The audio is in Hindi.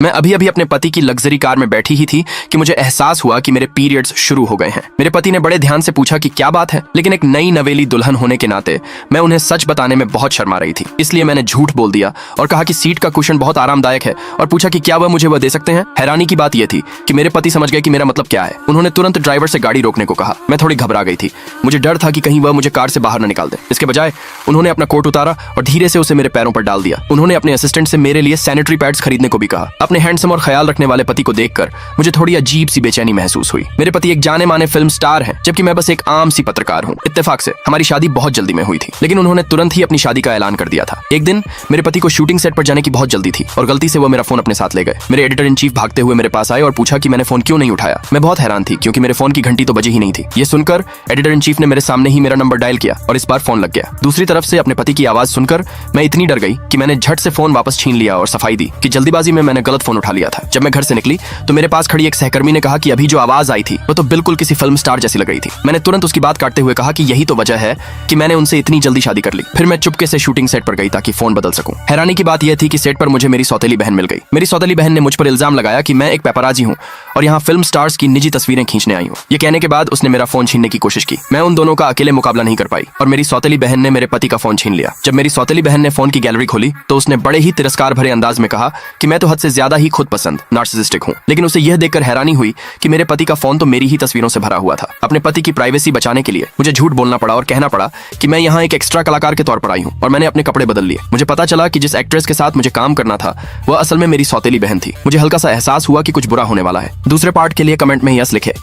मैं अभी अभी अपने पति की लग्जरी कार में बैठी ही थी कि मुझे एहसास हुआ कि मेरे पीरियड्स शुरू हो गए हैं। मेरे पति ने बड़े ध्यान से पूछा कि क्या बात है, लेकिन एक नई नवेली दुल्हन होने के नाते मैं उन्हें सच बताने में बहुत शर्मा रही थी। इसलिए मैंने झूठ बोल दिया और कहा कि सीट का कुशन बहुत आरामदायक है और पूछा कि क्या वह मुझे वह दे सकते हैं। हैरानी की बात यह थी कि मेरे पति समझ गए कि मेरा मतलब क्या है। उन्होंने तुरंत ड्राइवर से गाड़ी रोकने को कहा। मैं थोड़ी घबरा गई थी। मुझे डर था कि कहीं वह मुझे कार से बाहर न निकाल दे। इसके बजाय उन्होंने अपना कोट उतारा और धीरे से उसे मेरे पैरों पर डाल दिया। उन्होंने अपने असिस्टेंट से मेरे लिए सैनिटरी पैड्स खरीदने को भी कहा। अपने हैंडसम और ख्याल रखने वाले पति को देखकर मुझे थोड़ी अजीब सी बेचैनी महसूस हुई। मेरे पति एक जाने माने फिल्म स्टार हैं, जबकि मैं बस एक आम सी पत्रकार हूँ। इत्तेफाक से हमारी शादी बहुत जल्दी में हुई थी, लेकिन उन्होंने तुरंत ही अपनी शादी का ऐलान कर दिया था। एक दिन मेरे पति को शूटिंग सेट पर जाने की बहुत जल्दी थी और गलती से वो मेरा फोन अपने साथ ले गए। मेरे एडिटर इन चीफ भागते हुए मेरे पास आए और पूछा कि मैंने फोन क्यों नहीं उठाया। मैं बहुत हैरान थी क्योंकि मेरे फोन की घंटी तो बजी ही नहीं थी। ये सुनकर एडिटर इन चीफ ने मेरे सामने ही मेरा नंबर डायल किया और इस बार फोन लग गया। दूसरी तरफ से अपने पति की आवाज सुनकर मैं इतनी डर गई कि मैंने झट से फोन वापस छीन लिया और सफाई दी कि जल्दीबाजी में मैंने गलत फोन उठा लिया था। जब मैं घर से निकली तो मेरे पास खड़ी एक सहकर्मी ने कहा कि अभी जो आवाज आई थी वो तो बिल्कुल किसी फिल्म स्टार जैसी लग रही थी। मैंने तुरंत उसकी बात काटते हुए कहा कि यही तो वजह है कि मैंने उनसे इतनी जल्दी शादी कर ली। फिर मैं चुपके से शूटिंग सेट पर गई ताकि फोन बदल सकूं। हैरानी की बात यह थी कि सेट पर मुझे मेरी सौतेली बहन मिल गई। मेरी सौतेली बहन ने मुझ पर इल्जाम लगाया कि मैं एक पेपराजी हूं और यहाँ फिल्म स्टार्स की निजी तस्वीरें खींचने आई हूँ। ये कहने के बाद उसने मेरा फोन छीनने की कोशिश की। मैं उन दोनों का अकेले मुकाबला नहीं कर पाई और मेरी सौतेली बहन ने मेरे पति का फोन छीन लिया। जब मेरी सौतेली बहन ने फोन की गैलरी खोली तो उसने बड़े ही तिरस्कार भरे अंदाज में कहा कि मैं तो हद से ज्यादा ही खुद पसंद नार्सिसिस्टिक हूँ। लेकिन उसे यह देखकर हैरानी हुई कि मेरे पति का फोन तो मेरी ही तस्वीरों से भरा हुआ था। अपने पति की प्राइवेसी बचाने के लिए मुझे झूठ बोलना पड़ा और कहना पड़ा कि मैं यहाँ एक एक्स्ट्रा कलाकार के तौर पर आई हूँ और मैंने अपने कपड़े बदल लिए। मुझे पता चला कि जिस एक्ट्रेस के साथ मुझे काम करना था वह असल में मेरी सौतेली बहन थी। मुझे हल्का सा एहसास हुआ कि कुछ बुरा होने वाला है। दूसरे पार्ट के लिए कमेंट में यस लिखे।